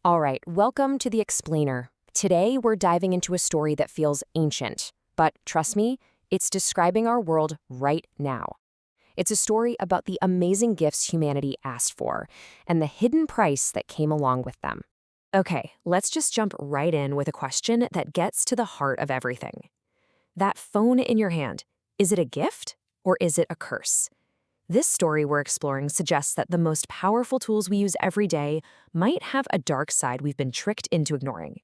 All right, welcome to The Explainer. Today, we're diving into a story that feels ancient, but trust me, it's describing our world right now. It's a story about the amazing gifts humanity asked for and the hidden price that came along with them. Okay, let's just jump right in with a question that gets to the heart of everything. That phone in your hand, is it a gift or is it a curse? This story we're exploring suggests that the most powerful tools we use every day might have a dark side we've been tricked into ignoring.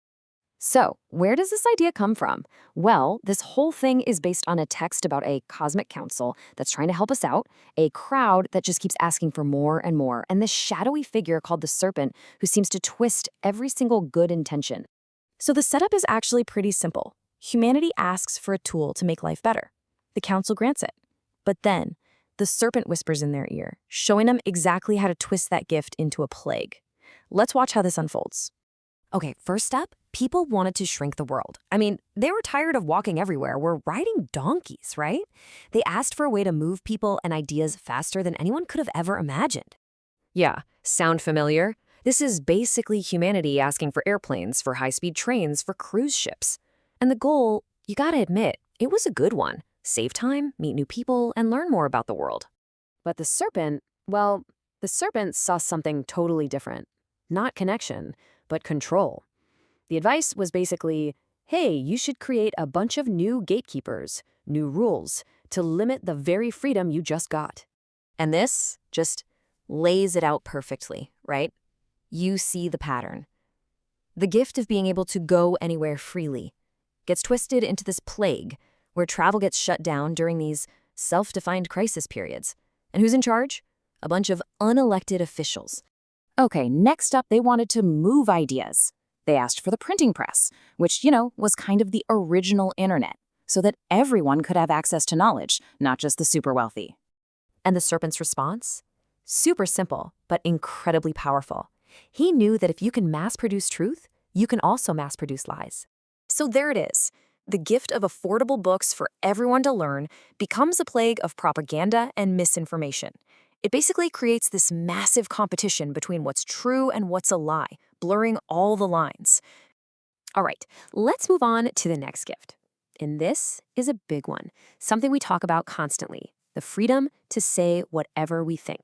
So, where does this idea come from? Well, this whole thing is based on a text about a cosmic council that's trying to help us out, a crowd that just keeps asking for more and more, and this shadowy figure called the serpent who seems to twist every single good intention. So the setup is actually pretty simple. Humanity asks for a tool to make life better. The council grants it. But then, the serpent whispers in their ear, showing them exactly how to twist that gift into a plague. Let's watch how this unfolds. Okay, first up, people wanted to shrink the world. I mean, they were tired of walking everywhere. We're riding donkeys, right? They asked for a way to move people and ideas faster than anyone could have ever imagined. Yeah, sound familiar? This is basically humanity asking for airplanes, for high-speed trains, for cruise ships. And the goal, you gotta admit, it was a good one. Save time, meet new people, and learn more about the world. But the serpent saw something totally different. Not connection, but control. The advice was basically, hey, you should create a bunch of new gatekeepers, new rules, to limit the very freedom you just got. And this just lays it out perfectly, right? You see the pattern. The gift of being able to go anywhere freely gets twisted into this plague where travel gets shut down during these self-defined crisis periods. And who's in charge? A bunch of unelected officials. Okay, next up, they wanted to move ideas. They asked for the printing press, which, was kind of the original internet, so that everyone could have access to knowledge, not just the super wealthy. And the serpent's response? Super simple, but incredibly powerful. He knew that if you can mass-produce truth, you can also mass-produce lies. So there it is. The gift of affordable books for everyone to learn becomes a plague of propaganda and misinformation. It basically creates this massive competition between what's true and what's a lie, blurring all the lines. All right, let's move on to the next gift. And this is a big one, something we talk about constantly, the freedom to say whatever we think.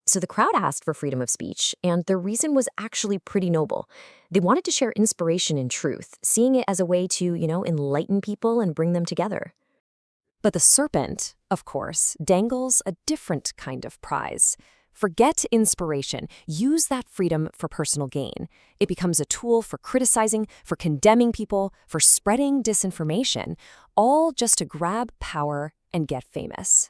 So the crowd asked for freedom of speech, and the reason was actually pretty noble. They wanted to share inspiration and truth, seeing it as a way to, enlighten people and bring them together. But the serpent, of course, dangles a different kind of prize. Forget inspiration. Use that freedom for personal gain. It becomes a tool for criticizing, for condemning people, for spreading disinformation, all just to grab power and get famous.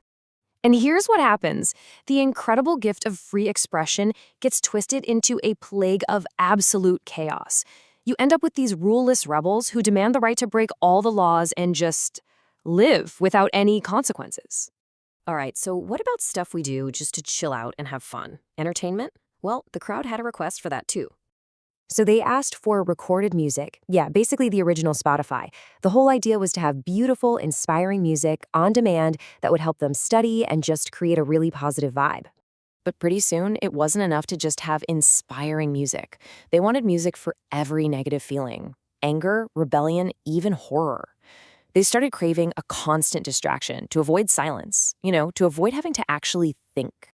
And here's what happens. The incredible gift of free expression gets twisted into a plague of absolute chaos. You end up with these ruleless rebels who demand the right to break all the laws and just live without any consequences. All right, so what about stuff we do just to chill out and have fun? Entertainment? Well, the crowd had a request for that too. So they asked for recorded music. Yeah, basically the original Spotify. The whole idea was to have beautiful, inspiring music on demand that would help them study and just create a really positive vibe. But pretty soon, it wasn't enough to just have inspiring music. They wanted music for every negative feeling: anger, rebellion, even horror. They started craving a constant distraction to avoid silence, to avoid having to actually think.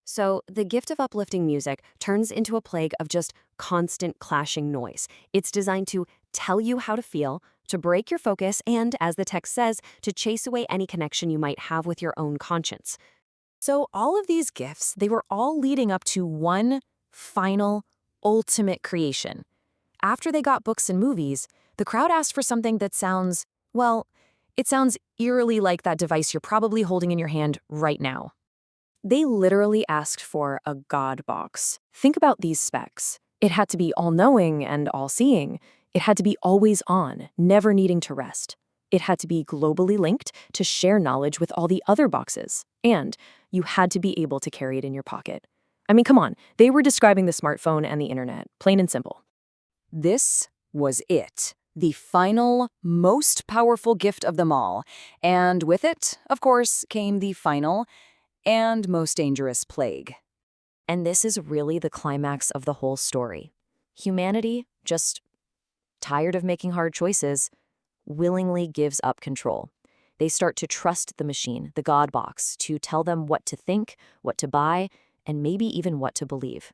So the gift of uplifting music turns into a plague of just constant clashing noise. It's designed to tell you how to feel, to break your focus, and, as the text says, to chase away any connection you might have with your own conscience. So all of these gifts, they were all leading up to one final, ultimate creation. After they got books and movies, the crowd asked for something that sounds, it sounds eerily like that device you're probably holding in your hand right now. They literally asked for a God box. Think about these specs. It had to be all-knowing and all-seeing. It had to be always on, never needing to rest. It had to be globally linked to share knowledge with all the other boxes. And you had to be able to carry it in your pocket. I mean, come on. They were describing the smartphone and the internet, plain and simple. This was it. The final, most powerful gift of them all. And with it, of course, came the final and most dangerous plague. And this is really the climax of the whole story. Humanity, just tired of making hard choices, willingly gives up control. They start to trust the machine, the God box, to tell them what to think, what to buy, and maybe even what to believe.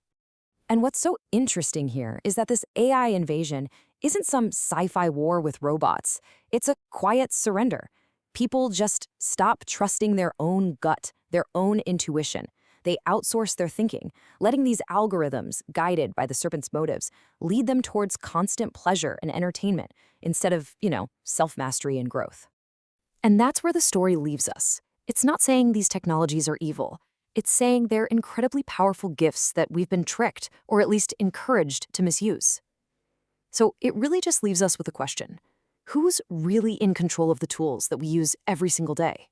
And what's so interesting here is that this AI invasion isn't some sci-fi war with robots. It's a quiet surrender. People just stop trusting their own gut, their own intuition. They outsource their thinking, letting these algorithms, guided by the serpent's motives, lead them towards constant pleasure and entertainment instead of, self-mastery and growth. And that's where the story leaves us. It's not saying these technologies are evil. It's saying they're incredibly powerful gifts that we've been tricked, or at least encouraged, to misuse. So it really just leaves us with a question. Who's really in control of the tools that we use every single day?